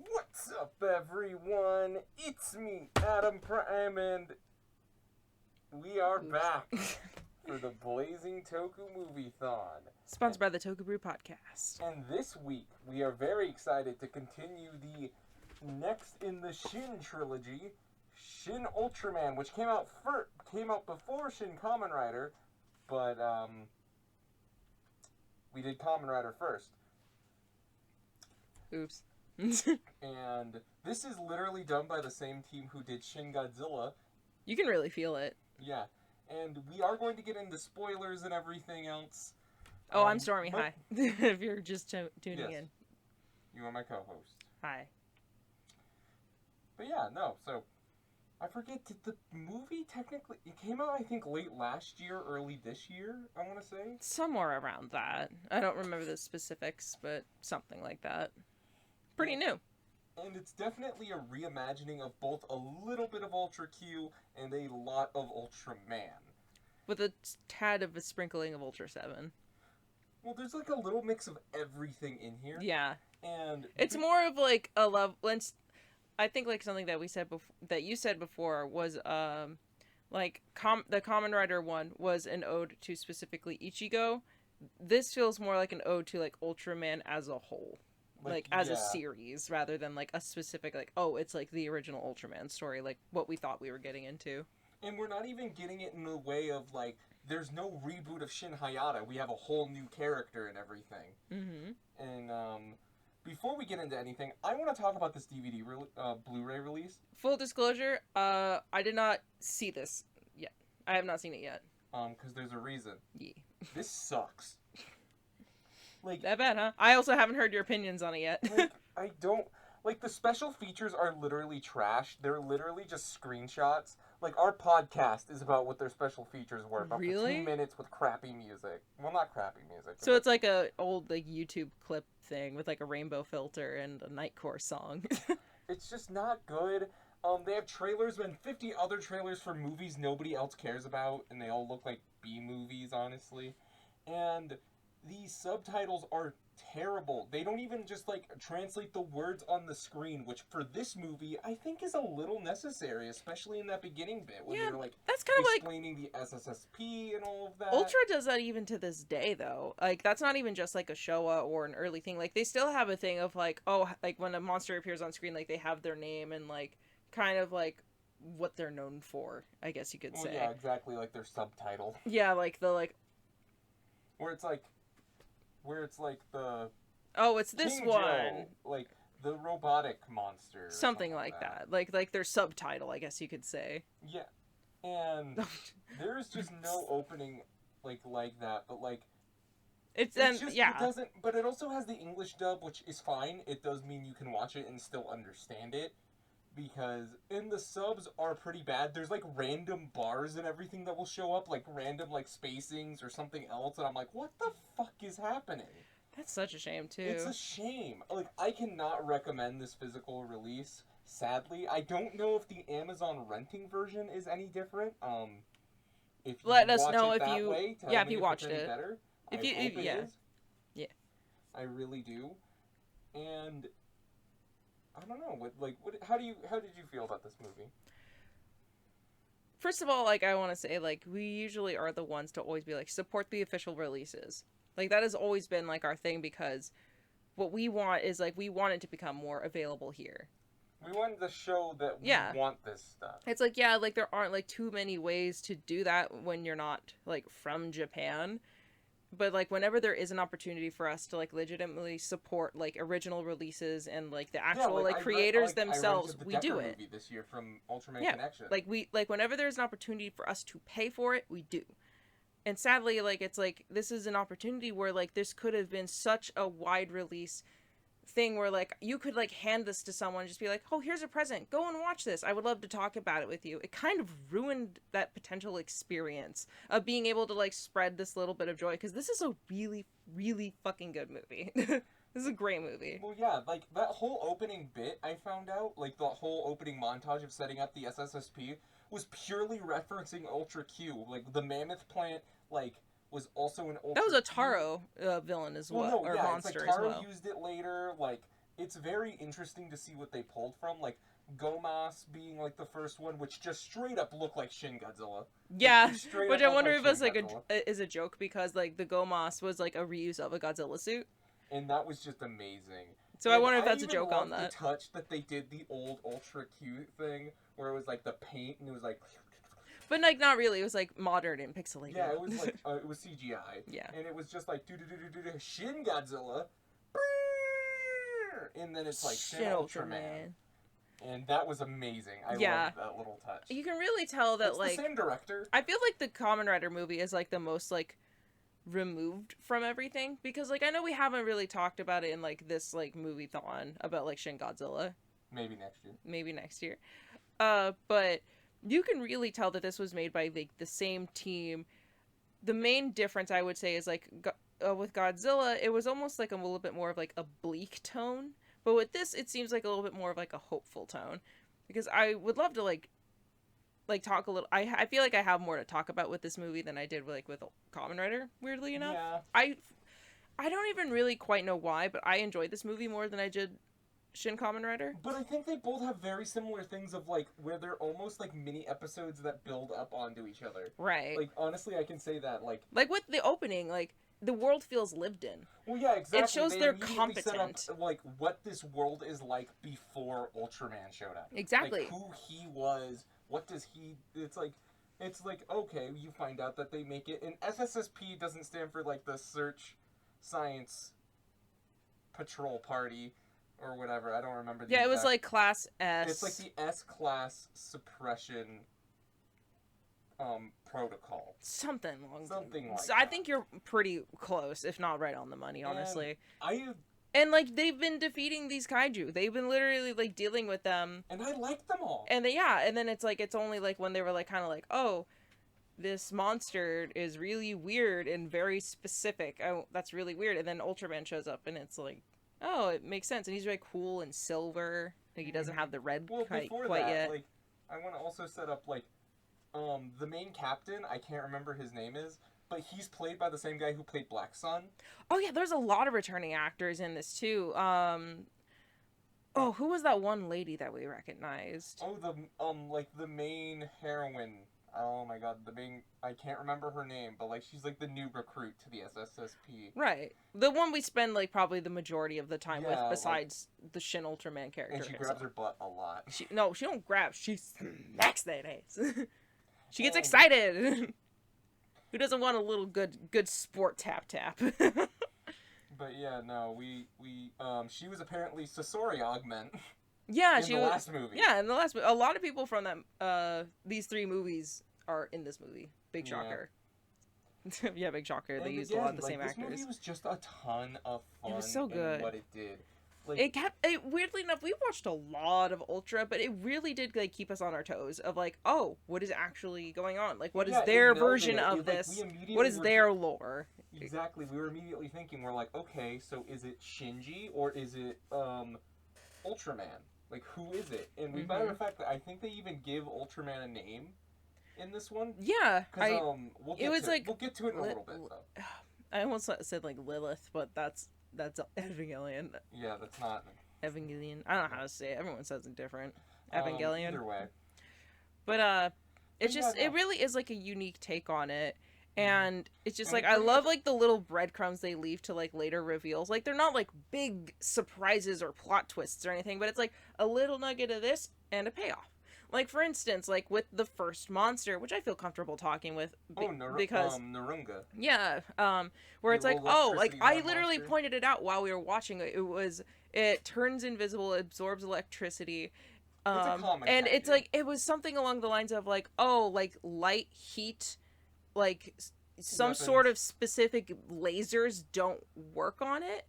What's up, everyone? It's me, Adam Prime, and we are back for the Blazing Toku Moviethon. Sponsored by the Toku Brew Podcast. And this week, we are very excited to continue the next in the Shin trilogy, Shin Ultraman, which came out before Shin Kamen Rider, but we did Kamen Rider first. Oops. And this is literally done by the same team who did Shin Godzilla. You can really feel it. Yeah. And we are going to get into spoilers and everything else. Oh, I'm Stormy. Hi. If you're just tuning in. You are my co-host. Hi. But yeah, no, so I forget, did the movie technically, it came out I think late last year, early this year, I want to say? Somewhere around that. I don't remember the specifics, but something like that. Pretty new. And it's definitely a reimagining of both a little bit of Ultra Q and a lot of Ultraman. With a tad of a sprinkling of Ultra 7. Well, there's like a little mix of everything in here. Yeah. And it's more of like a love. I think like something that we said that you said before was like the Kamen Rider one was an ode to specifically Ichigo. This feels more like an ode to like Ultraman as a whole. Like as a series rather than like a specific like, oh, it's like the original Ultraman story, like what we thought we were getting into. And we're not even getting it in the way of like there's no reboot of Shin Hayata. We have a whole new character and everything. Mm-hmm. And before we get into anything, I want to talk about this DVD Blu-ray release. Full disclosure, I did not see this yet. I have not seen it yet. Because there's a reason. Yeah. This sucks. Like, that bad, huh? I also haven't heard your opinions on it yet. Like, I don't... Like, the special features are literally trash. They're literally just screenshots. Like, our podcast is about what their special features were. About really? 2 minutes with crappy music. Well, not crappy music. So it's like a old like YouTube clip thing with like a rainbow filter and a Nightcore song. It's just not good. They have trailers and 50 other trailers for movies nobody else cares about. And they all look like B-movies, honestly. And these subtitles are terrible. They don't even just like translate the words on the screen, which for this movie I think is a little necessary, especially in that beginning bit when they're like that's kind of explaining the SSSP and all of that. Ultra does that even to this day though. Like that's not even just like a Showa or an early thing. Like they still have a thing of like, oh, like when a monster appears on screen, like they have their name and like kind of like what they're known for, I guess you could say. Yeah, exactly, like their subtitle. Yeah, like the like where it's like the... Oh, it's this King one. Joe, like the robotic monster. Something like that. Like their subtitle, I guess you could say. Yeah. And there's just no opening like that, but like... It doesn't... But it also has the English dub, which is fine. It does mean you can watch it and still understand it. Because the subs are pretty bad. There's like random bars and everything that will show up, like random like spacings or something else, and I'm like, what the fuck is happening? That's such a shame too. It's a shame. Like, I cannot recommend this physical release, sadly. I don't know if the Amazon renting version is any different. If you let us watch know it if that you way, tell if me you if watched it's any it. better. If I you hope it is. Yeah. I really do. And I don't know. How did you feel about this movie? First of all, like I want to say, like we usually are the ones to always be like support the official releases. Like that has always been like our thing because what we want is like we want it to become more available here. We want to show that we want this stuff. It's like like there aren't like too many ways to do that when you're not like from Japan. But, like, whenever there is an opportunity for us to, like, legitimately support, like, original releases and, like, the actual, creators themselves, we do it. Movie this year from Ultraman Connection. Like, whenever there's an opportunity for us to pay for it, we do. And sadly, like, it's, like, this is an opportunity where, like, this could have been such a wide release thing where, like, you could, like, hand this to someone and just be like, oh, here's a present. Go and watch this. I would love to talk about it with you. It kind of ruined that potential experience of being able to, like, spread this little bit of joy. Because this is a really, really fucking good movie. This is a great movie. Well, yeah, like, that whole opening bit, I found out, like, the whole opening montage of setting up the SSSP was purely referencing Ultra Q. Like, the Mammoth Plant, like, was also an Ultra That was a Q. Taro villain as well, or monster it's like as Taro well. used it later, like, it's very interesting to see what they pulled from, like Gomas being like the first one, which just straight up looked like Shin Godzilla. Yeah, Like, straight which up I looked wonder like if it's Shin like Godzilla. is a joke because like the Gomas was like a reuse of a Godzilla suit. And that was just amazing. So And I wonder if I that's a even joke on loved that. the touch that they did the old Ultra Q thing, where it was like the paint and it was like. But like not really. It was like modern and pixelated. Yeah, it was like it was CGI. Yeah. And it was just like Shin Godzilla, and then it's like Shin Ultraman. And that was amazing. I loved that little touch. You can really tell that it's like the same director. I feel like the Kamen Rider movie is like the most like removed from everything because like I know we haven't really talked about it in like this like Moviethon about like Shin Godzilla. Maybe next year. But you can really tell that this was made by like the same team. The main difference I would say is like with Godzilla, it was almost like a little bit more of like a bleak tone. But with this, it seems like a little bit more of like a hopeful tone. Because I would love to like talk a little. I feel like I have more to talk about with this movie than I did with Kamen Rider. Weirdly enough, yeah. I don't even really quite know why, but I enjoyed this movie more than I did Shin Kamen Rider. But I think they both have very similar things of like where they're almost like mini episodes that build up onto each other. Right. Like honestly, I can say that like with the opening, like the world feels lived in. Well, yeah, exactly. It shows they're competent. Set up, like what this world is like before Ultraman showed up. Exactly. Like, who he was. What does he? It's like okay, you find out that they make it. And SSSP doesn't stand for like the Search Science Patrol Party or whatever. I don't remember. Yeah, it was like Class S. It's like the S-Class Suppression protocol. Something like that. I think you're pretty close, if not right on the money, honestly. And like they've been defeating these kaiju. They've been literally like dealing with them. And I like them all. And and then it's only like when they were like kind of like, oh, this monster is really weird and very specific. Oh, that's really weird. And then Ultraman shows up and it's like, oh, it makes sense. And he's very cool and silver. Like he doesn't have the red quite yet. Like I want to also set up like the main captain, I can't remember his name is, but he's played by the same guy who played Black Sun. Oh yeah, there's a lot of returning actors in this too. Who was that one lady that we recognized? Oh, the main heroine. Oh my god, I can't remember her name, but like she's like the new recruit to the SSSP. Right. The one we spend like probably the majority of the time with besides the Shin Ultraman character. And she grabs her butt a lot. She don't grab, she smacks that ass. She gets excited. Who doesn't want a little good sport tap? But yeah, no, she was apparently Sasori Augment. Yeah, in the last movie. Yeah, in the last movie. A lot of people from these three movies are in this movie. Big shocker. Yeah, big shocker. They used a lot of the same actors. This movie was just a ton of fun. It was so good. In what it did. Like, weirdly enough, we watched a lot of Ultra, but it really did like keep us on our toes of like, oh, what is actually going on? Like, what is their version of this? What is their lore? Exactly. We were immediately thinking, we're like, okay, so is it Shinji or is it Ultraman? Like, who is it? And we matter of fact, I think they even give Ultraman a name in this one. Yeah, because we'll get to it in a little bit. Though. I almost said like Lilith, but that's Evangelion. Yeah, that's not Evangelion. I don't know how to say it. Everyone says it different. Evangelion. Either way. But it's just it really is like a unique take on it. And it's just like I love like the little breadcrumbs they leave to like later reveals. Like they're not like big surprises or plot twists or anything, but it's like a little nugget of this and a payoff. Like for instance, like with the first monster, which I feel comfortable talking with because Narunga. Yeah, where it's like, oh, like I literally pointed it out while we were watching it. It turns invisible, absorbs electricity. And it's like it was something along the lines of like, oh, like light, heat, like some weapons. Sort of specific lasers don't work on it.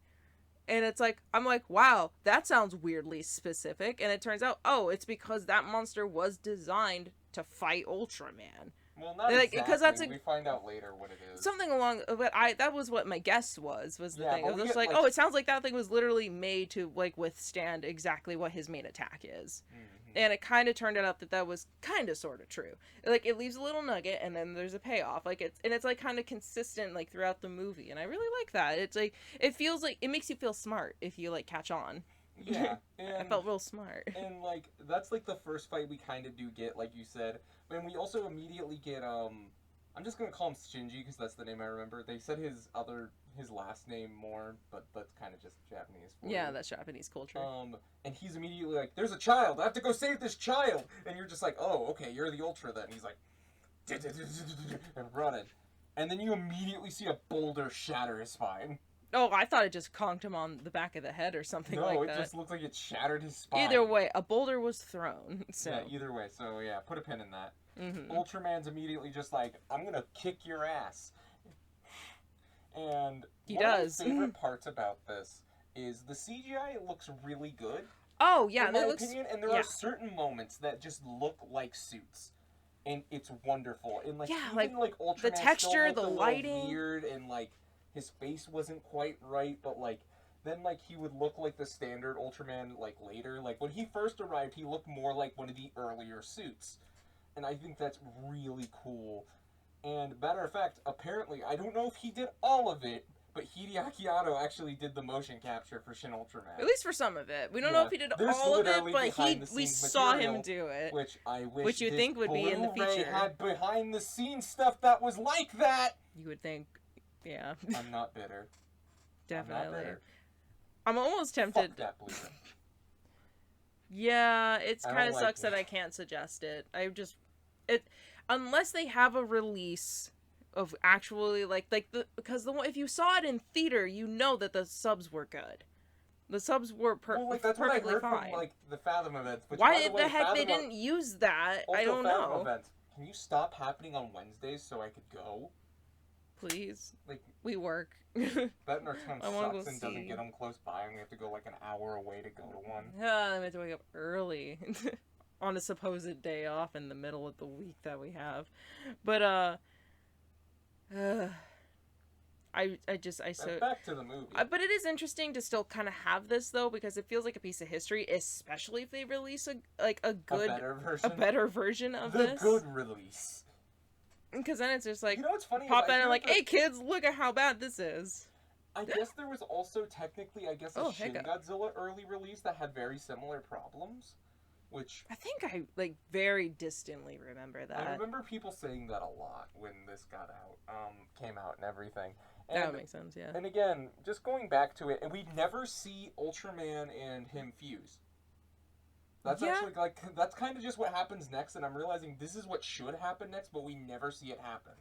And it's like, I'm like, wow, that sounds weirdly specific. And it turns out, oh, it's because that monster was designed to fight Ultraman. Well, not like, exactly. We find out later what it is. Something along, but that was what my guess was the thing. It was just like, oh, it sounds like that thing was literally made to like withstand exactly what his main attack is. Mm-hmm. And it kind of turned out that was kind of sort of true. Like it leaves a little nugget and then there's a payoff. Like it's like kind of consistent like throughout the movie. And I really like that. It's like, it feels like, it makes you feel smart if you like catch on. Yeah, I and felt real smart. and like that's like the first fight we kind of do get, like you said, and we also immediately get I'm just gonna call him Shinji because that's the name I remember. They said his last name more, but that's kind of just Japanese for Yeah, you. that's Japanese culture. And he's immediately like, "There's a child. I have to go save this child." And you're just like, "Oh, okay, you're the Ultra then." And he's like, and running, and then you immediately see a boulder shatter his spine. Oh, I thought it just conked him on the back of the head or something No, like it that. just looked like it shattered his spine. Either way, a boulder was thrown. So. Yeah, either way. So yeah, put a pin in that. Mm-hmm. Ultraman's immediately just like, "I'm gonna kick your ass," and He one does. of my favorite parts about this is the CGI looks really good. Oh yeah, in my that looks. opinion, and there are certain moments that just look like suits. And it's wonderful. And like even like Ultraman the texture, still the looked a lighting, little weird, and like his face wasn't quite right, but like then like he would look like the standard Ultraman like later. Like when he first arrived, he looked more like one of the earlier suits. And I think that's really cool. And matter of fact, apparently I don't know if he did all of it, but Hideaki Anno actually did the motion capture for Shin Ultraman. At least for some of it. We don't know if he did all of it, but we saw him do it. Which I wish which you think would be in the feature. Had behind the scenes stuff that was like that. You would think, yeah. I'm not bitter. Definitely. I'm not bitter. I'm almost tempted. Fuck that Blu-ray. Yeah, it's kind of sucks that I can't suggest it. Unless they have a release of actually because if you saw it in theater, you know that the subs were good. The subs were that's perfectly what I heard fine. from the Fathom events. Which, why the heck they didn't use that? I don't know. Events. Can you stop happening on Wednesdays so I could go? Please. Like we work. That in our town sucks and see. doesn't get them close by, and we have to go like an hour away to go to one. Yeah, we have to wake up early on a supposed day off in the middle of the week that we have, but back to the movie. But it is interesting to still kind of have this though, because it feels like a piece of history, especially if they release a better version of this. The good release. Because then it's just like, you know what's funny? Pop in and like, hey kids, look at how bad this is. I guess there was also technically, a Shin Godzilla early release that had very similar problems, which I think I very distantly remember that. I remember people saying that a lot when this came out and everything. And, that would make sense, yeah. And again, just going back to it, and we never see Ultraman and him fuse. That's actually that's kind of just what happens next, and I'm realizing this is what should happen next, but we never see it happen.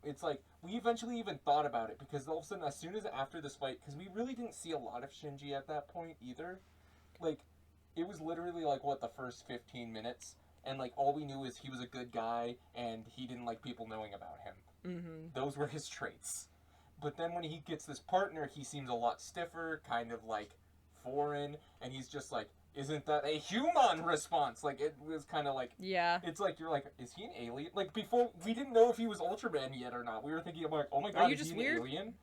It's like we eventually even thought about it because all of a sudden, as soon as after this fight, because we really didn't see a lot of Shinji at that point either. Like, it was literally the first 15 minutes, and all we knew is he was a good guy and he didn't like people knowing about him. Mm-hmm. Those were his traits. But then when he gets this partner, he seems a lot stiffer, kind of foreign, and he's just isn't that a human response? It was kind of yeah. It's you're is he an alien? Before, we didn't know if he was Ultraman yet or not. We were thinking oh my god, is he an alien?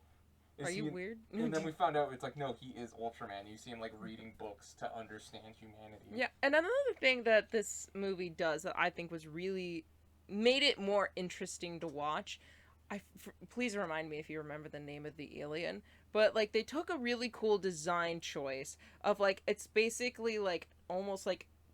Are you weird? And then we found out it's no, he is Ultraman. You see him reading books to understand humanity. Yeah, and another thing that this movie does that I think was really made it more interesting to watch. Please remind me if you remember the name of the alien. But they took a really cool design choice of it's basically almost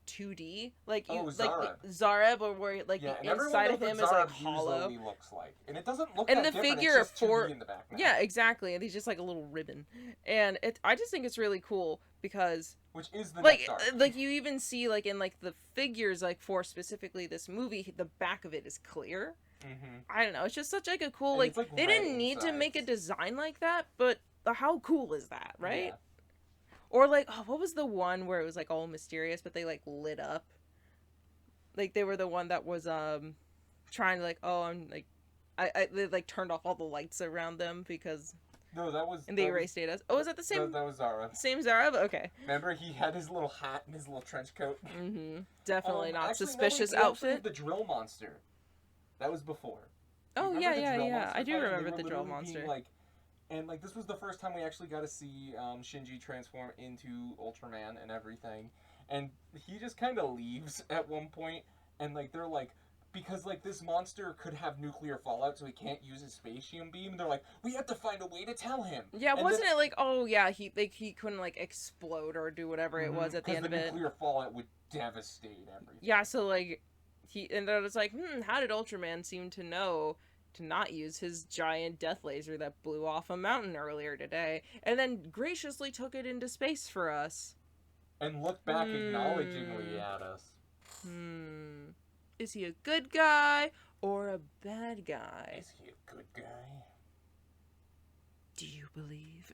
2D, Zareb, or where the inside of him is hollow. Looks like, and it doesn't look. And that the different. figure it's just 2D in the back now. Yeah, exactly, and he's just a little ribbon, and I just think it's really cool because which is the next arc. You even see in the figures for specifically this movie, the back of it is clear. Mm-hmm. I don't know. It's just such a cool they didn't need to make a design like that, but how cool is that, right? Yeah. Or what was the one where it was all mysterious, but they lit up? They were the one that was trying to I'm they turned off all the lights around them because no, that was and they erased data. Oh, was that the same? That was Zara. Same Zara? Okay. Remember, he had his little hat and his little trench coat. Mm-hmm. Definitely not actually, suspicious no, outfit. The drill monster. That was before. Oh yeah. I do remember the drill monster. And this was the first time we actually got to see Shinji transform into Ultraman and everything. And he just kind of leaves at one point, and they're because like this monster could have nuclear fallout, so he can't use his spatium beam. And they're like, we have to find a way to tell him. Yeah, and wasn't it like, oh yeah, he couldn't like explode or do whatever it was at the end of it. Because the nuclear fallout would devastate everything. Yeah, so like and then it's like, how did Ultraman seem to know to not use his giant death laser that blew off a mountain earlier today, and then graciously took it into space for us? And looked back acknowledgingly at us. Is he a good guy or a bad guy? Is he a good guy? Do you believe?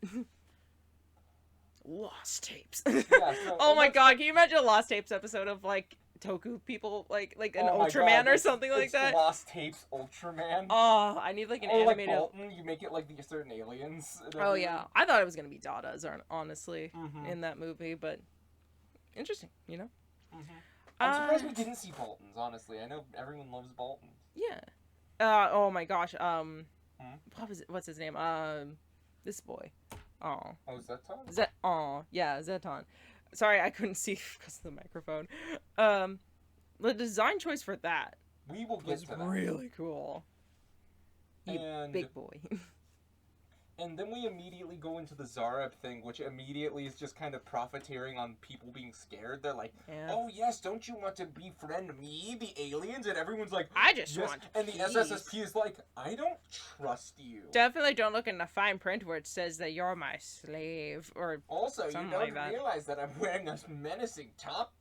Lost tapes. Yeah, so, oh my god, can you imagine a Lost Tapes episode of like Toku people, like an Ultraman or something like that? Lost Tapes Ultraman. Oh, I need like an animated. Like Bolton, you make it like the certain aliens. Oh yeah, I thought it was gonna be Dada's, honestly, in that movie, but interesting, you know. I'm surprised we didn't see Boltons. Honestly, I know everyone loves Boltons. Yeah. Oh my gosh. What's his name? This boy. Oh. Oh, Zeton? Yeah, Zeton. Sorry, I couldn't see because of the microphone. The design choice for that we will get to that. Really cool. And big boy. And then we immediately go into the Zareb thing, which immediately is just kind of profiteering on people being scared. They're like, oh yes, don't you want to befriend me, the aliens? And everyone's like, I just yes. want And the peace. SSSP is like, I don't trust you. Definitely don't look in the fine print where it says that you're my slave, or also, you something don't like that. realize that I'm wearing a menacing top,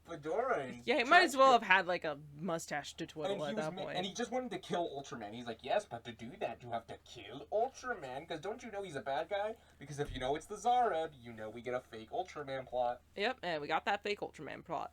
fedora, and yeah, he might as well have had like a mustache to twiddle at that point. And he just wanted to kill Ultraman. He's like, yes, but to do that, you have to kill Ultraman, because don't you know he's a bad guy? Because if you know it's the Zareb, you know we get a fake Ultraman plot. Yep, and we got that fake Ultraman plot.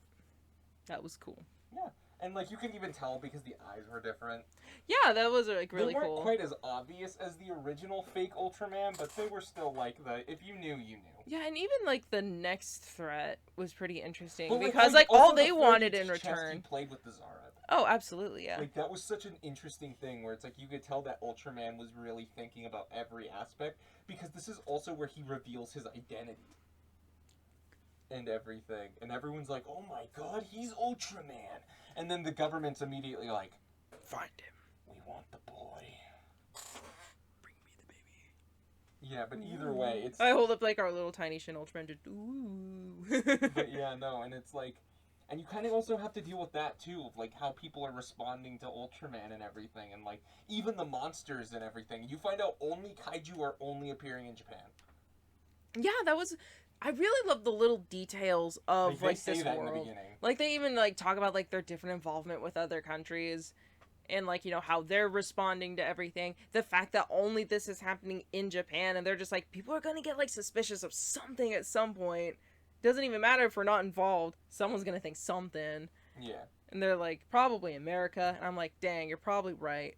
That was cool. Yeah, and like you can even tell because the eyes were different. Yeah, that was like really cool. They weren't cool. quite as obvious as the original fake Ultraman, but they were still like if you knew, you knew. Yeah, and even like the next threat was pretty interesting but, because like all they wanted in return. return. He played with the Zareb. Oh, absolutely, yeah. Like that was such an interesting thing where it's like you could tell that Ultraman was really thinking about every aspect, because this is also where he reveals his identity and everything, and everyone's like, "Oh my God, he's Ultraman!" And then the government's immediately like, "Find him. We want the boy. Bring me the baby." Yeah, but either way, it's. I hold up like our little tiny Shin Ultraman, just ooh. But yeah, no, and it's like, and you kind of also have to deal with that too, of like how people are responding to Ultraman and everything, and like even the monsters and everything. You find out only kaiju are only appearing in Japan. Yeah, that was. I really love the little details of like this world. Like they even like talk about like their different involvement with other countries, and like, you know, how they're responding to everything. The fact that only this is happening in Japan, and they're just like, people are gonna get like suspicious of something at some point. Doesn't even matter if we're not involved. Someone's gonna think something. Yeah. And they're like, probably America. And I'm like, dang, you're probably right.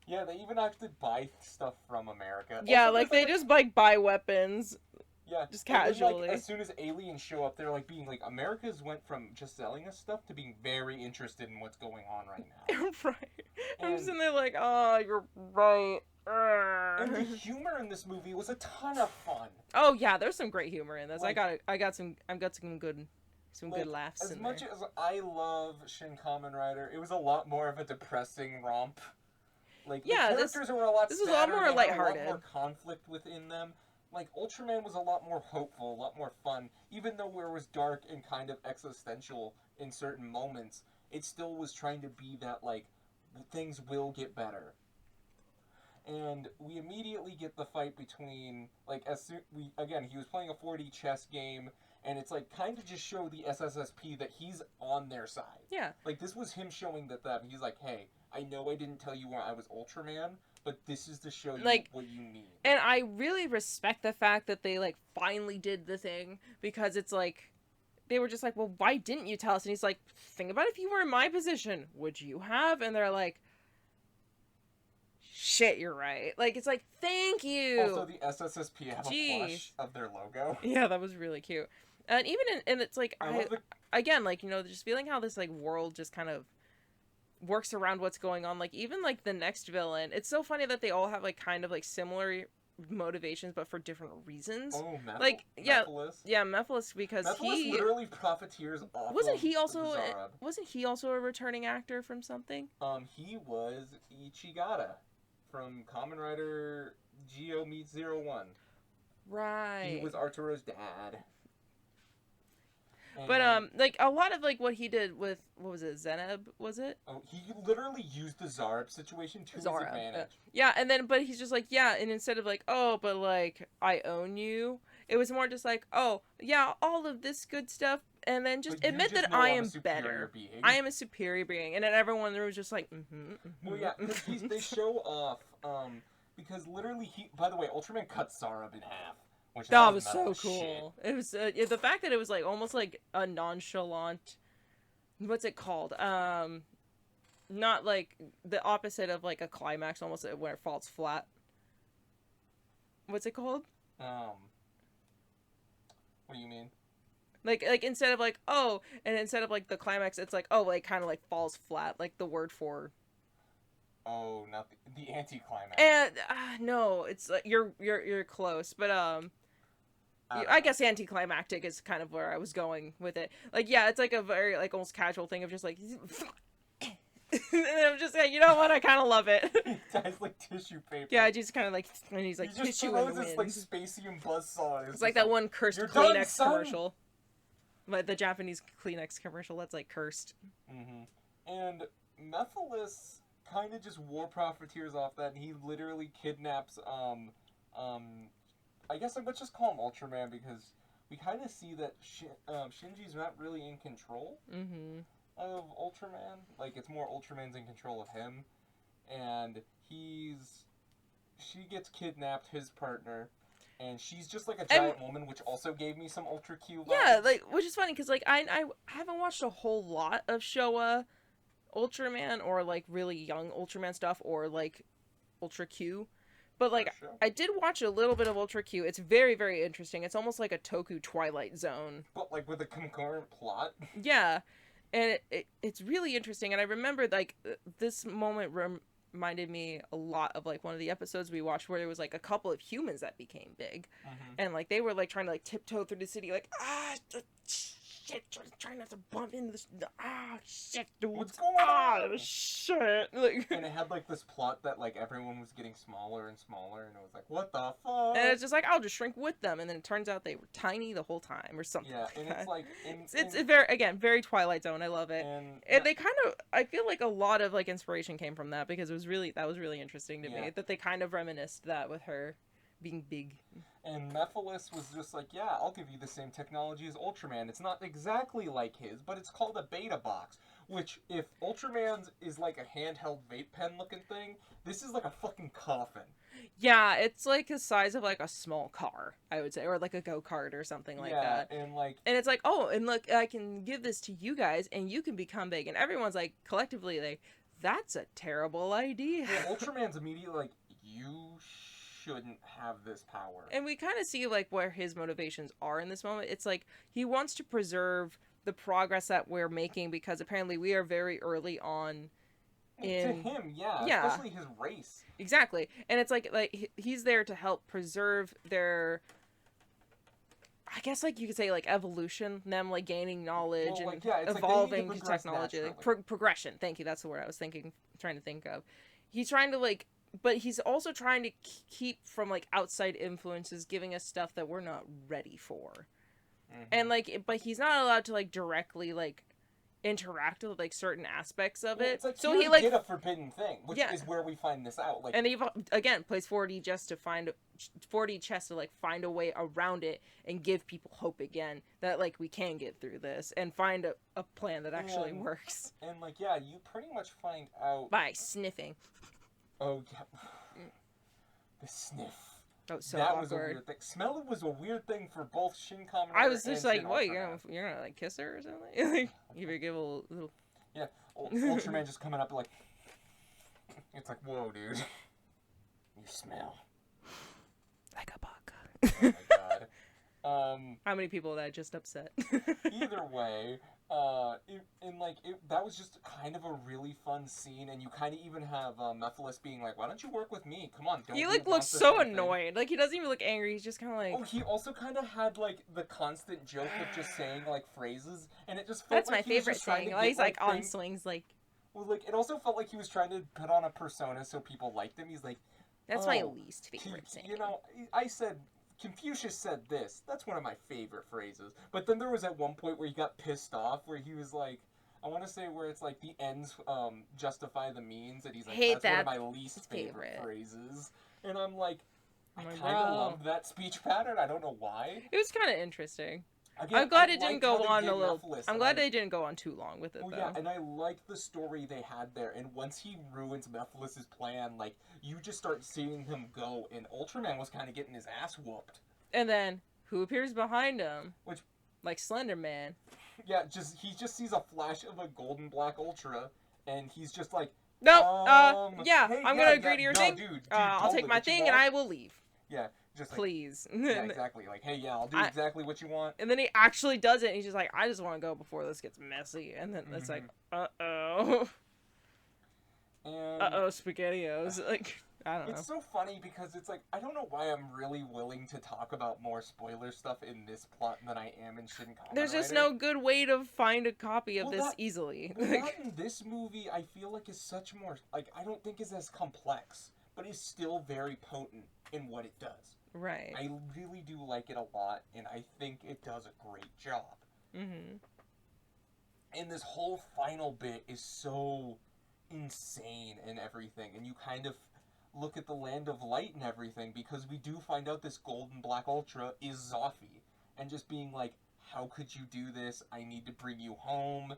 Yeah, they even actually buy stuff from America. Yeah, also, like they just like buy weapons. Yeah, just casually. Then, like, as soon as aliens show up, they're like being like, America's went from just selling us stuff to being very interested in what's going on right now. Right. I'm sitting there like, oh, you're right. And the humor in this movie was a ton of fun. Oh yeah, there's some great humor in this. Like, I got some good laughs in there. As much as I love Shin Kamen Rider, it was a lot more of a depressing romp. Like, yeah, the characters were a lot this was a lot more lighthearted. A lot more conflict within them. Like, Ultraman was a lot more hopeful, a lot more fun. Even though it was dark and kind of existential in certain moments, it still was trying to be that, like, things will get better. And we immediately get the fight between, like, he was playing a 4D chess game, and it's, like, kind of just show the SSSP that he's on their side. Yeah. Like, this was him showing that he's like, hey, I know I didn't tell you when I was Ultraman, but this is to show you like, what you need. And I really respect the fact that they, like, finally did the thing, because it's like, they were just like, well, why didn't you tell us? And he's like, think about if you were in my position. Would you have? And they're like, shit, you're right. Like, it's like, thank you. Also, the SSSP have a plush of their logo. Yeah, that was really cute. And even and it's like, again, like, you know, just feeling how this, like, world just kind of works around what's going on. Like, even, like, the next villain, it's so funny that they all have, like, kind of, like, similar motivations, but for different reasons. Oh, Like, yeah, Mephiles? yeah, Mephiles, because Mephiles literally profiteers off wasn't of he also Zarab. wasn't he also a returning actor from something? He was Ichigata from Kamen Rider Geo Meets 01. Right. He was Arturo's dad. But like a lot of like what he did with, what was it, Zeneb, was it? Oh, he literally used the Zarab situation to his advantage. Yeah, and then but he's just like, yeah, and instead of like, oh, but like I own you, it was more just like, oh yeah, all of this good stuff, and then just admit that I am better. I am a superior being, and then everyone there was just like, Well, yeah, because they show off, because literally by the way, Ultraman cuts Zarab in half. That was so cool. Shit. It was the fact that it was like almost like a nonchalant, what's it called? Not like the opposite of like a climax, almost where it falls flat. What's it called? What do you mean? Like instead of like, oh, and instead of like the climax, it's like, oh, like kind of like falls flat, like the word for. Oh, not the anti-climax. And no, it's like you're close, but I guess anticlimactic is kind of where I was going with it. Like, yeah, it's like a very like almost casual thing of just like, and I'm just like, you know what? I kind of love it. He ties like tissue paper. Yeah, I just kind of like, and he's like, he just tissue in the wind. Like Spacium buzzsaw. It's like that one cursed Kleenex commercial. Like the Japanese Kleenex commercial that's like cursed. And Mephiles kind of just war profiteers off that, and he literally kidnaps I guess let's just call him Ultraman, because we kind of see that Shinji's not really in control of Ultraman. Like, it's more Ultraman's in control of him. And she gets kidnapped, his partner, and she's just like a giant woman, which also gave me some Ultra Q vibes. Yeah, like, which is funny, because like I haven't watched a whole lot of Showa Ultraman, or like really young Ultraman stuff, or like Ultra Q. But, like, I did watch a little bit of Ultra Q. It's very, very interesting. It's almost like a Toku Twilight Zone. But, like, with a concurrent plot? Yeah. And it's really interesting. And I remember, like, this moment reminded me a lot of, like, one of the episodes we watched where there was, like, a couple of humans that became big. And, like, they were, like, trying to, like, tiptoe through the city, like, shit, trying not to bump into this, shit, dude. What's going on? Shit. Like, and it had, like, this plot that, like, everyone was getting smaller and smaller, and it was like, what the fuck? And it's just like, I'll just shrink with them, and then it turns out they were tiny the whole time, or something. Yeah, and it's like... It's very, again, very Twilight Zone, I love it. And they kind of, I feel like a lot of, like, inspiration came from that, because that was really interesting to me, that they kind of reminisced that with her being big. And Mephiles was just like, yeah, I'll give you the same technology as Ultraman. It's not exactly like his, but it's called a beta box. Which, if Ultraman's is like a handheld vape pen looking thing, this is like a fucking coffin. Yeah, it's like the size of like a small car, I would say, or like a go-kart or something like that. And it's like, oh, and look, I can give this to you guys, and you can become big. And everyone's like, collectively, like, that's a terrible idea. Yeah, Ultraman's immediately like, you shouldn't have this power. And we kind of see like where his motivations are in this moment. It's like he wants to preserve the progress that we're making, because apparently we are very early on to him, especially his race. Exactly. And it's like he's there to help preserve their, I guess, like you could say, like evolution, them like gaining knowledge and evolving like technology, like progression. Thank you, that's the word I was trying to think of. He's trying to like, but he's also trying to keep from like outside influences giving us stuff that we're not ready for. And like, but he's not allowed to like directly like interact with like certain aspects of it. It's like, so he like did a forbidden thing, which is where we find this out. Like, and he again plays 4D just to find 4D chess to like find a way around it and give people hope again that like we can get through this and find a plan that actually works. And like, yeah, you pretty much find out by sniffing. Oh yeah, the sniff. Oh, so that awkward. Was a weird thing. Smell was a weird thing for both Shin Kamen Rider I was just like, Shin what, Ultraman. you're gonna like kiss her or something? Like, you better give a little. Yeah, Ultraman just coming up like, it's like, whoa, dude, you smell like a bug. Oh my god. How many people that just upset? Either way, That was just kind of a really fun scene, and you kind of even have Mephiles being like, "Why don't you work with me? Come on, don't He you like want looks this so kind of thing?" annoyed. Like he doesn't even look angry. He's just kind of like. Oh, he also kind of had like the constant joke of just saying like phrases, and it just felt That's like my he was favorite just trying thing. to Like, get he's like on things. swings. Like Well, like it also felt like he was trying to put on a persona so people liked him. He's like, that's my "Oh, least favorite thing. you know, I said." Confucius said this. That's one of my favorite phrases. But then there was at one point where he got pissed off, where he was like, I want to say where it's like the ends justify the means, and he's like, Hate that's one that. of my least His favorite favorite. phrases. And I'm like, I I'm like, kind of bro. love that speech pattern. I don't know why. It was kind of interesting. Again, I'm glad I it didn't liked how go they on did a little. Mephiles, I'm and glad they didn't go on too long with it well, though. yeah, and I liked the story they had there. And once he ruins Mephiles' plan, like you just start seeing him go, and Ultraman was kind of getting his ass whooped. And then who appears behind him? Which, like Slender Man. Yeah, he just sees a flash of a golden black Ultra, and he's just like, No, yeah, hey, I'm yeah, gonna agree to your no, thing. dude, I'll totally, take my what you thing want? and I will leave. Yeah, just like, Please. yeah, exactly. Like, hey, yeah, I'll do exactly what you want. And then he actually does it, and he's just like, I just want to go before this gets messy. And then it's like, uh-oh. And Uh-oh, SpaghettiOs. Like, I don't know. it's so funny because it's like, I don't know why I'm really willing to talk about more spoiler stuff in this plot than I am in Shin Kamen There's just Rider. no good way to find a copy of Well, this that- easily. Well, that in this movie, I feel like is such more, like, I don't think is as complex, but is still very potent in what it does. Right. I really do like it a lot, and I think it does a great job. Mm-hmm. And this whole final bit is so insane and everything, and you kind of look at the Land of Light and everything, because we do find out this golden black ultra is Zophy, and just being like, how could you do this? I need to bring you home.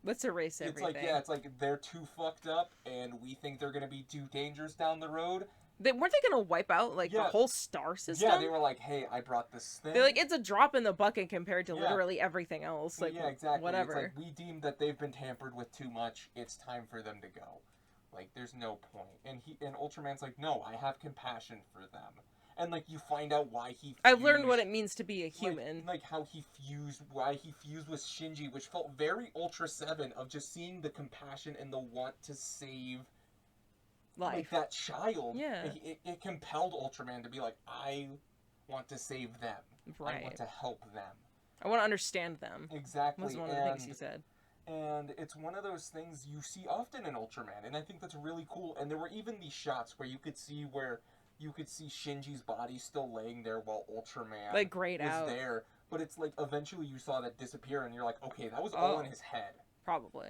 Let's erase It's everything. like, yeah, it's like they're too fucked up, and we think they're gonna be too dangerous down the road. Weren't they gonna wipe out, like, the whole star system? Yeah, they were like, hey, I brought this thing. They're like, it's a drop in the bucket compared to Yeah. literally everything else. Like, yeah, exactly. whatever. It's like, we deem that they've been tampered with too much. It's time for them to go. Like, there's no point. And Ultraman's like, no, I have compassion for them. And, like, you find out why he fused, I've learned what it means to be a human. Like how why he fused with Shinji, which felt very Ultra 7 of just seeing the compassion and the want to save Life. like that child. Yeah. It compelled Ultraman to be like, I want to save them. Right. I want to help them. I want to understand them. Exactly. Was one of the things he said. And it's one of those things you see often in Ultraman, and I think that's really cool. And there were even these shots where you could see Shinji's body still laying there while Ultraman Like, grayed was out. there. But it's like eventually you saw that disappear, and you're like, okay, that was all in his head. Probably.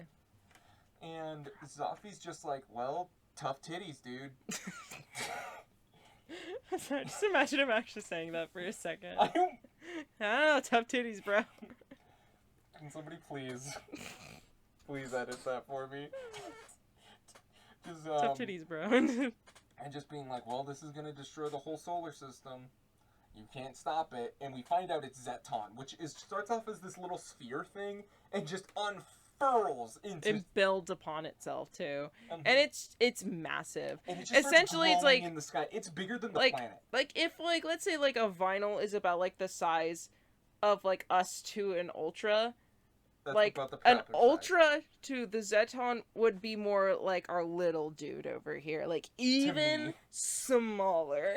And Zophy's just like, well, tough titties, dude. Sorry, just imagine him actually saying that for a second. I don't... I don't know, tough titties, bro. Can somebody please edit that for me? Just, Tough titties, bro. and just being like, well, this is gonna destroy the whole solar system. You can't stop it. And we find out it's Zeton, which starts off as this little sphere thing and just unfurls into... It builds upon itself, too. Mhm. And it's massive. And it just Essentially, it's like... in the sky. It's bigger than the like, planet. Like, if, like, let's say, like, a vinyl is about, like, the size of, like, us to an Ultra... That's like, about the an Prapor Ultra size. to the Zeton would be more like our little dude over here. Like, even me. smaller.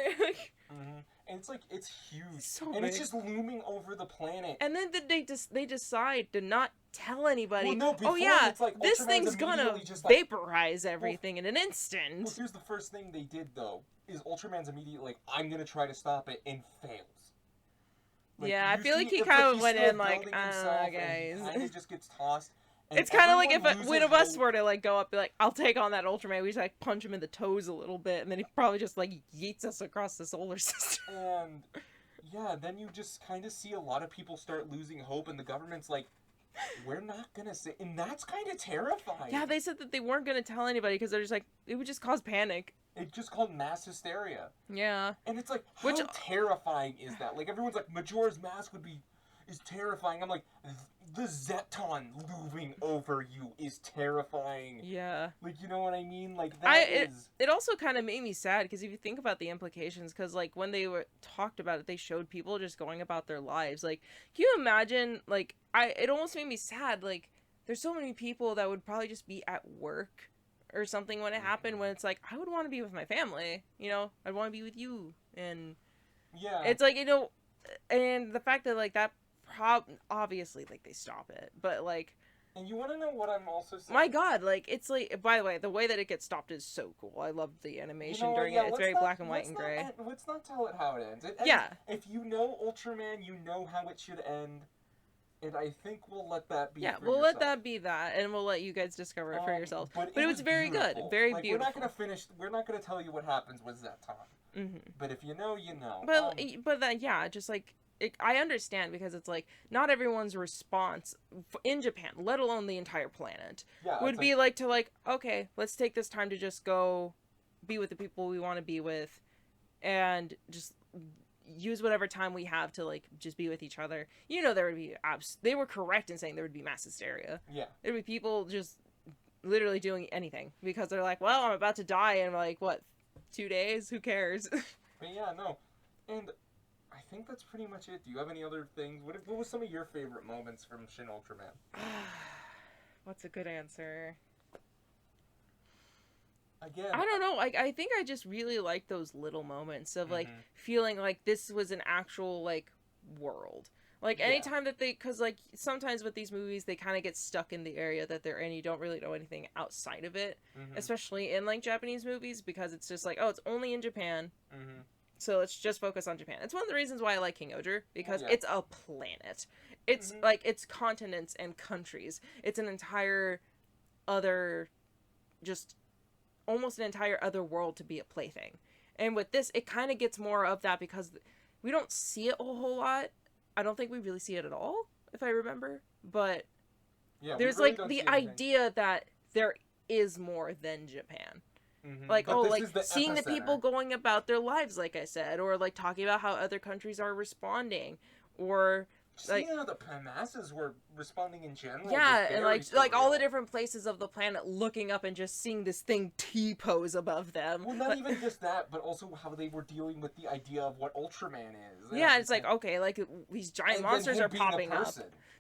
Mm-hmm. And it's like, it's huge. So and big. it's just looming over the planet. And then they decide to not tell anybody. Well, no, before, oh yeah, it's like this Ultraman's thing's gonna immediately just like, vaporize everything in an instant. Well, here's the first thing they did, though, is Ultraman's immediately like, I'm gonna try to stop it, and fails. Like, yeah, I you feel like see- he it's kind of he's went still in like, building I don't himself, know, and guys. he kind of just gets tossed. And It's kind of like if everyone one loses of us hope. were to like go up, be like, "I'll take on that Ultraman." We just like punch him in the toes a little bit, and then he probably just like yeets us across the solar system. And yeah, then you just kind of see a lot of people start losing hope, and the government's like, "We're not gonna say," and that's kind of terrifying. Yeah, they said that they weren't gonna tell anybody because they're just like it would just cause panic. It's just called mass hysteria. Yeah. And it's like, how terrifying is that? Like, everyone's like, Majora's Mask would be, is terrifying. I'm like, the Zeton looming over you is terrifying. Yeah. Like, you know what I mean? Like, that is... It also kind of made me sad, because if you think about the implications, because, like, when they were talked about it, they showed people just going about their lives. Like, can you imagine, like, it almost made me sad, like, there's so many people that would probably just be at work or something when it happened, when it's like, I would want to be with my family, you know? I'd want to be with you, and... Yeah. It's like, you know, and the fact that, like, that obviously, like, they stop it, but, like... And you want to know what I'm also saying? My God, like, it's like, by the way, the way that it gets stopped is so cool. I love the animation during it. It's very black and white and gray. Let's not tell it how it ends. It ends. Yeah. If you know Ultraman, you know how it should end. And I think we'll let that be. Yeah, for we'll yourself. let that be that, and we'll let you guys discover it for yourselves. But it was very beautiful. good, very like, beautiful. We're not gonna tell you what happens with Zeton. Mm-hmm. But if you know, you know. But then, yeah, just like I understand, because it's like not everyone's response in Japan, let alone the entire planet, would be like to like, okay, let's take this time to just go be with the people we want to be with, and just use whatever time we have to like just be with each other. You know, there would be they were correct in saying there would be mass hysteria. Yeah, there'd be people just literally doing anything because they're like, well, I'm about to die in like what, 2 days? Who cares? But yeah, no, and I think that's pretty much it. Do you have any other things? What was some of your favorite moments from Shin Ultraman? What's a good answer? Again, I don't know. I think I just really like those little moments of like feeling like this was an actual like world. Like anytime that because like sometimes with these movies they kind of get stuck in the area that they're in. You don't really know anything outside of it, especially in like Japanese movies, because it's just like, oh, it's only in Japan. So let's just focus on Japan. It's one of the reasons why I like King Oger, because it's a planet. It's like, it's continents and countries. It's an entire other, just almost an entire other world to be a plaything. And with this, it kind of gets more of that, because we don't see it a whole lot. I don't think we really see it at all, if I remember. But there's really like the idea that there is more than Japan. Like, but like seeing the people going about their lives, like I said, or like talking about how other countries are responding, or seeing how the masses were responding in general. Yeah, and like all the different places of the planet looking up and just seeing this thing T-pose above them. Well, not even just that, but also how they were dealing with the idea of what Ultraman is. Yeah, it's like, okay, like these giant monsters are popping up.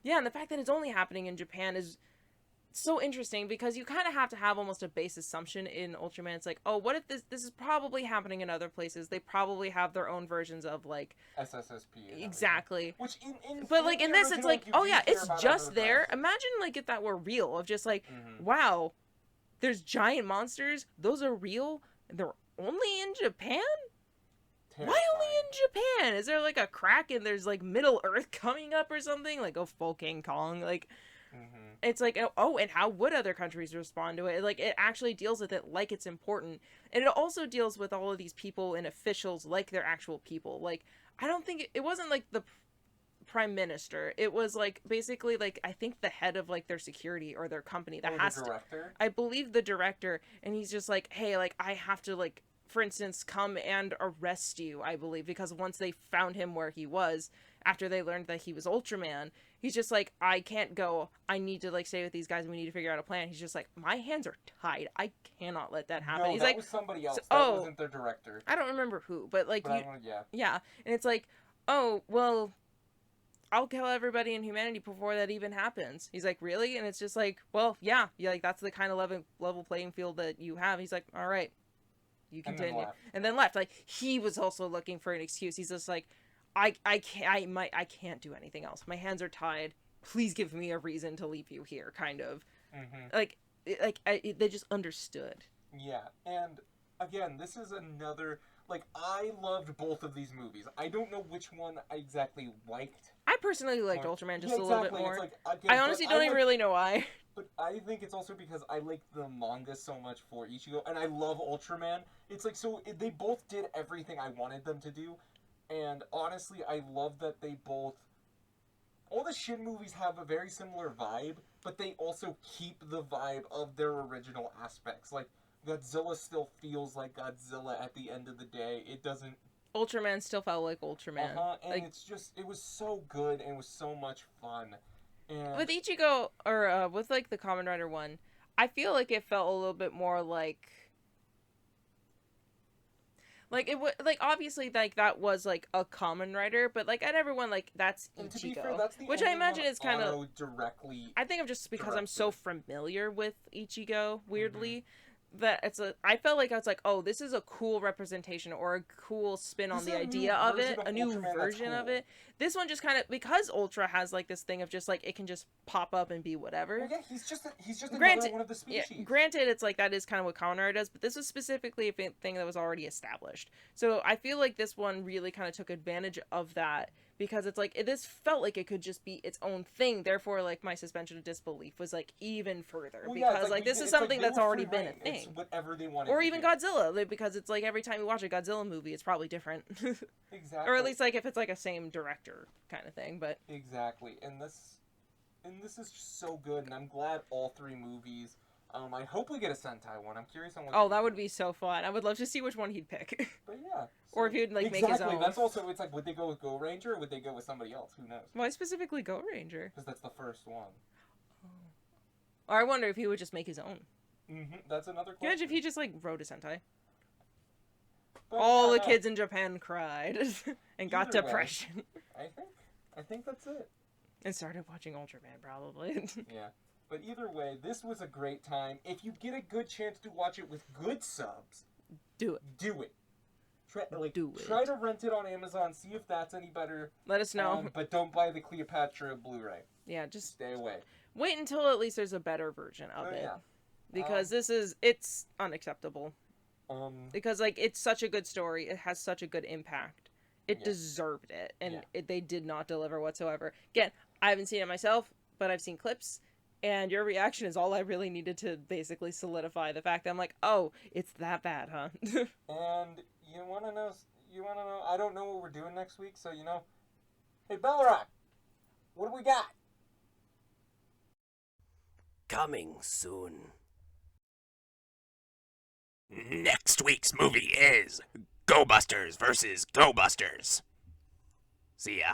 Yeah, and the fact that it's only happening in Japan is so interesting, because you kind of have to have almost a base assumption in Ultraman. It's like, oh, what if this is probably happening in other places? They probably have their own versions of like SSSP. Exactly. Which but like in this, it's like, oh yeah, it's just there. Imagine like if that were real, of just like, wow, there's giant monsters. Those are real. They're only in Japan. Why only in Japan? Is there like a crack and there's like Middle Earth coming up or something? Like, oh, full King Kong, like. It's like, oh, and how would other countries respond to it? Like, it actually deals with it like it's important. And it also deals with all of these people and officials like they're actual people. Like, I don't think it wasn't like the prime minister. It was like basically like, I think the head of like their security or their company that has the director? I believe the director, and he's just like, hey, like I have to like, for instance, come and arrest you, I believe, because once they found him where he was, after they learned that he was Ultraman, he's just like, I can't go. I need to like stay with these guys, and we need to figure out a plan. He's just like, my hands are tied. I cannot let that happen. No, he's that like, was somebody else. That wasn't their director. I don't remember who, but like, yeah. And it's like, oh, well, I'll kill everybody in humanity before that even happens. He's like, really? And it's just like, well, yeah, like that's the kind of level playing field that you have. He's like, all right, you continue, and then left. Like, he was also looking for an excuse. He's just like, I can't do anything else. My hands are tied. Please give me a reason to leave you here, kind of. They just understood. Yeah, and again, this is another, like, I loved both of these movies. I don't know which one I exactly liked. I personally liked Ultraman just a little bit more. Like, again, I honestly don't even really know why. But I think it's also because I like the manga so much for Ichigo, and I love Ultraman. It's like, so they both did everything I wanted them to do. And honestly, I love that they both... All the Shin movies have a very similar vibe, but they also keep the vibe of their original aspects. Like, Godzilla still feels like Godzilla at the end of the day. It doesn't Ultraman still felt like Ultraman. And Like, it was so good and it was so much fun. And with Ichigo, or with like the Kamen Rider one, I feel like it felt a little bit more like it would, like, obviously, like, that was like a Kamen Rider, but like at everyone, like, that's and to Ichigo, be fair, that's the which only I imagine one is kind of. Ano directly. I think I'm just because I'm so directed. familiar with Ichigo, weirdly, that it's a. I felt like I was like, oh, this is a cool representation or a cool spin This on is the a new idea of version it, of a new Ultraman that's version of cool. it. This one just kind of, because Ultra has like this thing of just like it can just pop up and be whatever. Well, yeah, he's just another Granted, one of the yeah, species. granted, it's like that is kind of what Kamen Rider does, but this was specifically a thing that was already established. So I feel like this one really kind of took advantage of that because it's like this felt like it could just be its own thing. Therefore, like my suspension of disbelief was like even further Well, yeah, because like this is something they that's were already free been a reign. It's thing. whatever they wanted. Or to even do. Godzilla, because it's like every time you watch a Godzilla movie, it's probably different. Exactly. Or at least like if it's like a same director kind of thing. But exactly, and this is just so good, and I'm glad all three movies. I hope we get a Sentai one. I'm curious on what. oh, that would be so fun. I would love to see which one he'd pick. But yeah. Or if he'd like exactly, make his own. that's also, it's like, would they go with Go Ranger or would they go with somebody else? Who knows? Why specifically Go Ranger? Because that's the first one. Or I wonder if he would just make his own. That's another question. Imagine if he just like wrote a Sentai. But, All yeah, the kids in Japan cried and got Either way. depression. I think that's it. And started watching Ultraman, probably. Yeah. But either way, this was a great time. If you get a good chance to watch it with good subs, Do it. do it. Do it. Try to rent it on Amazon, see if that's any better. Let us know. But don't buy the Cleopatra Blu-ray. Yeah, just Stay away. wait until at least there's a better version of it. Yeah. Because it's unacceptable. Because like it's such a good story, it has such a good impact. It deserved it, and they did not deliver whatsoever. Again, I haven't seen it myself, but I've seen clips, and your reaction is all I really needed to basically solidify the fact that I'm like, oh, it's that bad, huh? And you wanna know? I don't know what we're doing next week, so Hey, Balrog, what do we got? Coming soon. Next week's movie is Go Busters vs. Go Busters. See ya.